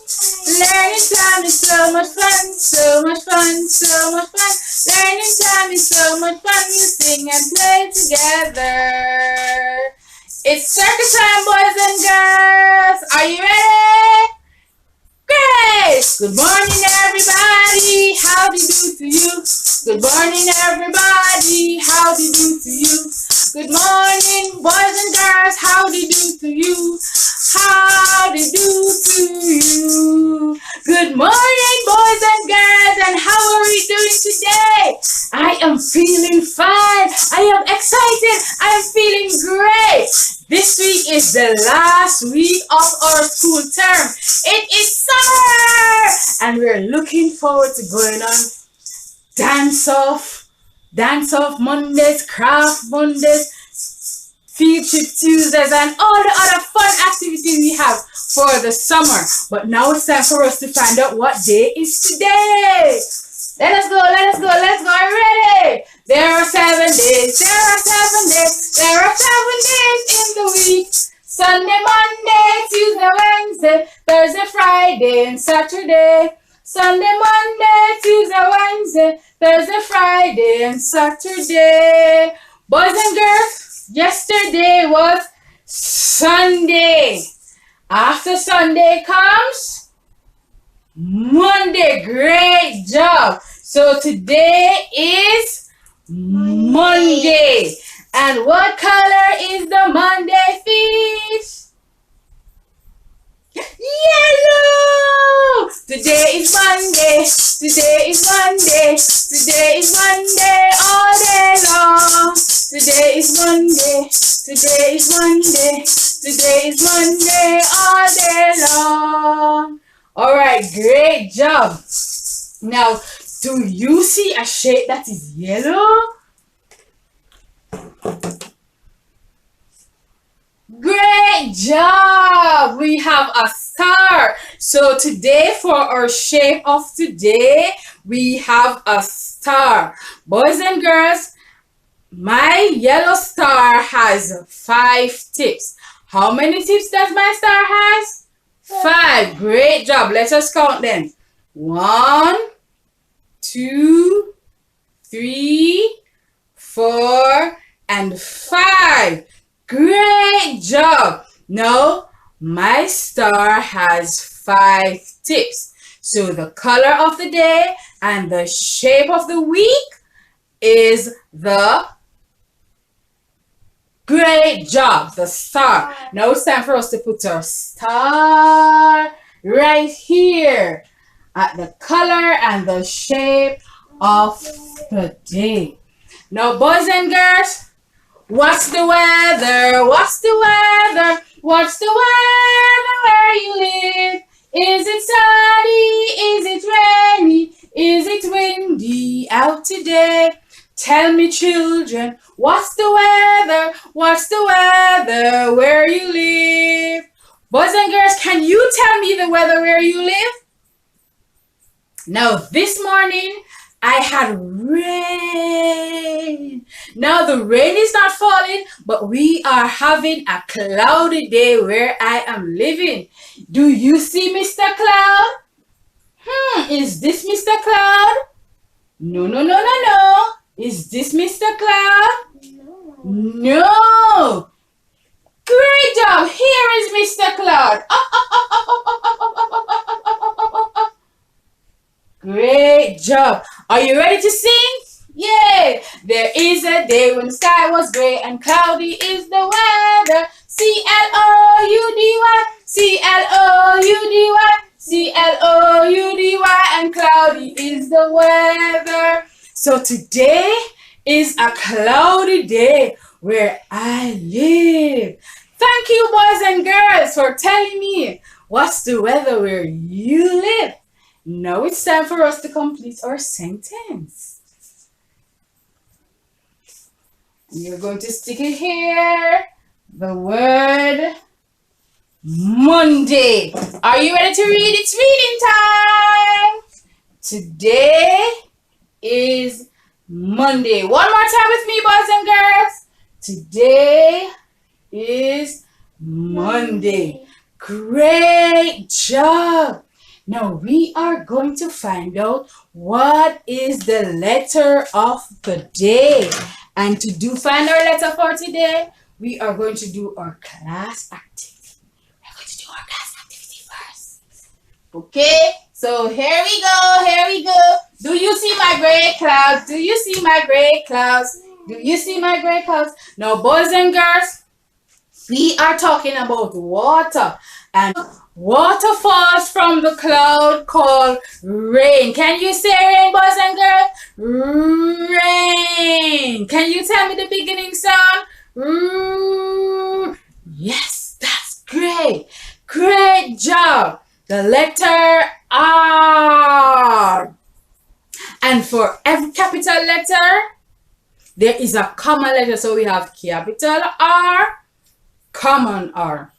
Learning time is so much fun, so much fun, so much fun. Learning time is so much fun. You sing and play together. It's circle time, boys and girls. Are you ready? Great! Good morning, everybody. Howdy do to you? Good morning, everybody. Howdy do to you? Good morning, boys and girls. Howdy do to you? Howdy do to you? Good morning, boys and girls. And how are we doing today? I am feeling fine. I am excited. I am feeling great. This week is the last week of our school term. It is summer, and we're looking forward to going on dance off Mondays, craft Mondays, field trip Tuesdays, and all the other fun activities we have for the summer. But now it's time for us to find out what day is today. Let us go. Are you ready? There are 7 days. There are 7 days. There are 7 days in the week. Sunday, Monday, Tuesday, Wednesday, Thursday, Friday, and Saturday. Sunday, Monday, Tuesday, Wednesday, Thursday, Friday, and Saturday. Boys and girls, yesterday was Sunday. After Sunday comes Monday. Great job. So today is Monday. And what color is the Monday fish? Yellow! Today is Monday. Today is Monday. Today is Monday all day long. Today is Monday. Today is Monday. Today is Monday all day long. Alright, great job. Now, do you see a shape that is yellow? Great job! We have a star. So today for our shape of today, we have a star. Boys and girls, my yellow star has 5 tips. How many tips does my star has? 5. Great job. Let us count them. 1, 2, 3, 4, and 5. Great job. Now, my star has 5 tips. So the color of the day and the shape of the week is the great job, the star. Now it's time for us to put our star right here at the color and the shape of the day. Now, boys and girls, what's the weather? What's the weather? What's the weather where you live? Is it sunny? Is it rainy? Is it windy out today? Tell me, children, what's the weather? What's the weather where you live? Boys and girls, can you tell me the weather where you live? Now, this morning, I had rain. Now the rain is not falling, but we are having a cloudy day where I am living. Do you see Mr. Cloud? Is this Mr. Cloud? No. Is this Mr. Cloud? No. Great job. Here is Mr. Cloud. Great job. Are you ready to sing? Yay! There is a day when the sky was gray and cloudy is the weather. C-L-O-U-D-Y, C-L-O-U-D-Y, C-L-O-U-D-Y, and cloudy is the weather. So today is a cloudy day where I live. Thank you, boys and girls, for telling me what's the weather where you live. Now it's time for us to complete our sentence. You're going to stick it here. The word Monday. Are you ready to read? It's reading time. Today is Monday. One more time with me, boys and girls. Today is Monday. Great job. Now we are going to find out what is the letter of the day. And to find our letter for today, we are going to do our class activity. We're going to do our class activity first. Okay, so here we go, here we go. Do you see my gray clouds? Do you see my gray clouds? Do you see my gray clouds? Now, boys and girls, we are talking about water. And water falls from the cloud called rain. Can you say rain, boys and girls? Rain. Can you tell me the beginning sound? Yes, that's great. Great job. The letter R. And for every capital letter, there is a common letter. So we have capital R, common R,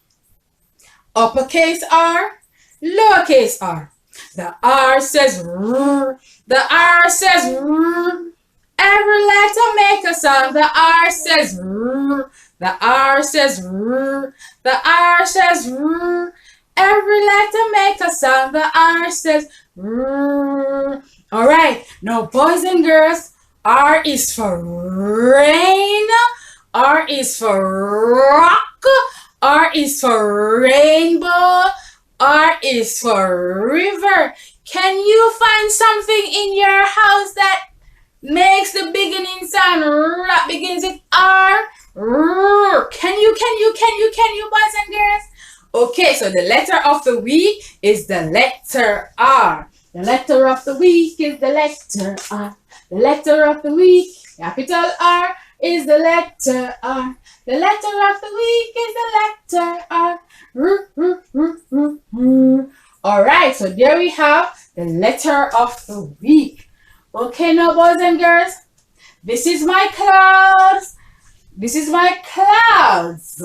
uppercase R, lowercase r. The R says R. The R says R. Every letter make a sound. The R says R. The R says R. The R says R. Every letter make a sound. The R says R. All right. Now, boys and girls, R is for rain. R is for rock. R is for rainbow. R is for river. Can you find something in your house that makes the beginning sound that begins with R? Can you, boys and girls? Okay, so the letter of the week is the letter R. The letter of the week is the letter R. The letter of the week, capital R, is the letter R. The letter of the week is the letter R. Alright, so there we have the letter of the week. Okay, now boys and girls, this is my clouds. This is my clouds.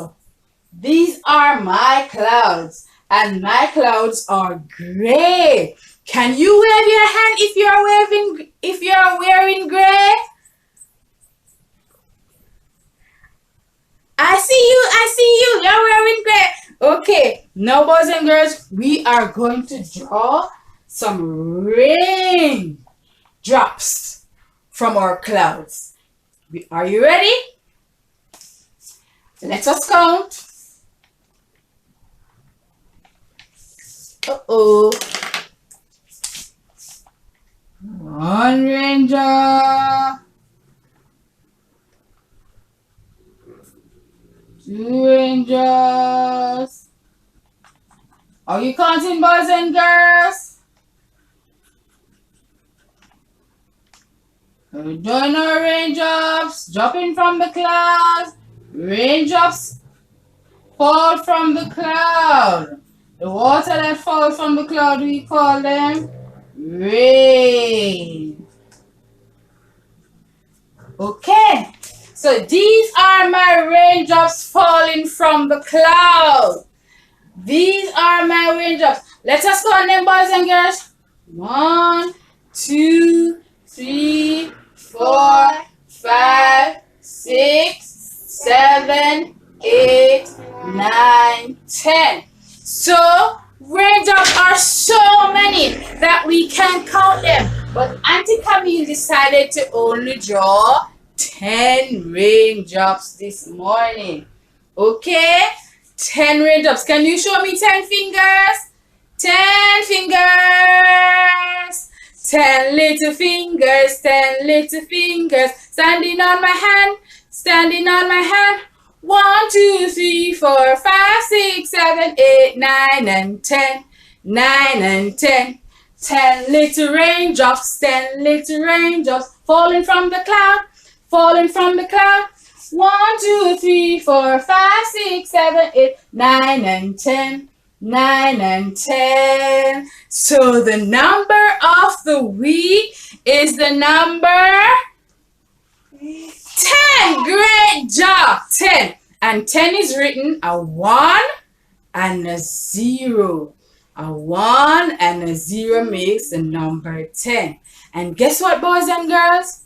These are my clouds. And my clouds are gray. Can you wave your hand if you're wearing gray? I see you, you're wearing gray. Okay, now boys and girls, we are going to draw some rain drops from our clouds. Are you ready? Let us count. Uh-oh. 1 raindrop. 2 raindrops. Are you counting, boys and girls? We're doing our raindrops, dropping from the clouds. Raindrops fall from the cloud. The water that falls from the cloud, we call them rain. Okay, so these are my raindrops falling from the cloud. These are my raindrops. Let us count them, boys and girls. 1, 2, 3, 4, 5, 6, 7, 8, 9, 10. So raindrops are so many that we can't count them. But Auntie Camille decided to only draw 10 raindrops this morning. Okay? 10 raindrops. Can you show me 10 fingers? 10 fingers. 10 little fingers. 10 little fingers. Standing on my hand. Standing on my hand. 1, 2, 3, 4, 5, 6, 7, 8, 9, and 10. 9 and 10. 10 little raindrops. 10 little raindrops. Falling from the cloud. Falling from the cloud. 1, 2, 3, 4, 5, 6, 7, 8, 9, and 10. 9 and 10. So the number of the week is the number 10. Great job. 10. And 10 is written a 1 and a 0. A 1 and a 0 makes the number 10. And guess what, boys and girls?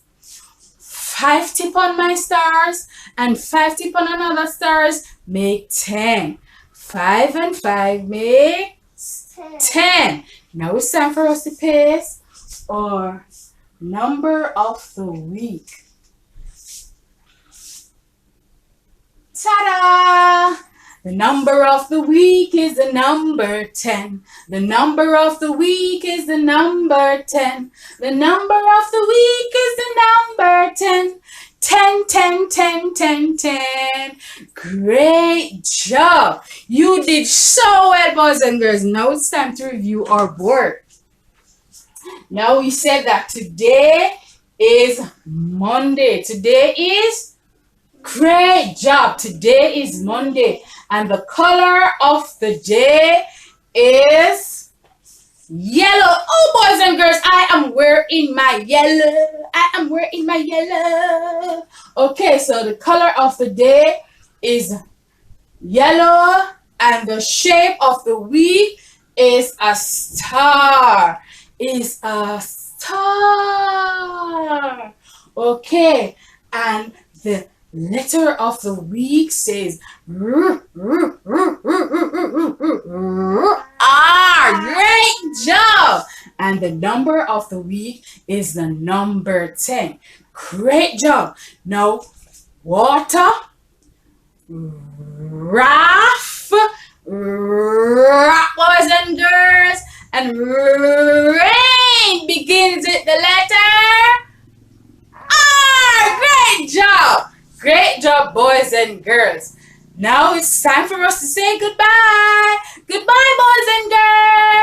5 tip on my stars and 5 tip on another stars make 10. 5 and 5 make 10. Now it's time for us to paste our number of the week. Ta-da! The number of the week is the number 10. The number of the week is the number 10. The number of the week is the number 10. 10, 10, 10, 10, 10. Great job. You did so well, boys and girls. Now it's time to review our board. Now we said that today is Monday. Today is great job. Today is Monday. And the color of the day is yellow. Oh, boys and girls, I am wearing my yellow. I am wearing my yellow. Okay, so the color of the day is yellow. And the shape of the week is a star. Is a star. Okay, and the letter of the week says R. Great job. And the number of the week is the number 10. Great job. Now, water, raft, rock, boys and girls, and rain begins with the letter R. Great job. Great job, boys and girls. Now it's time for us to say goodbye. Goodbye, boys and girls.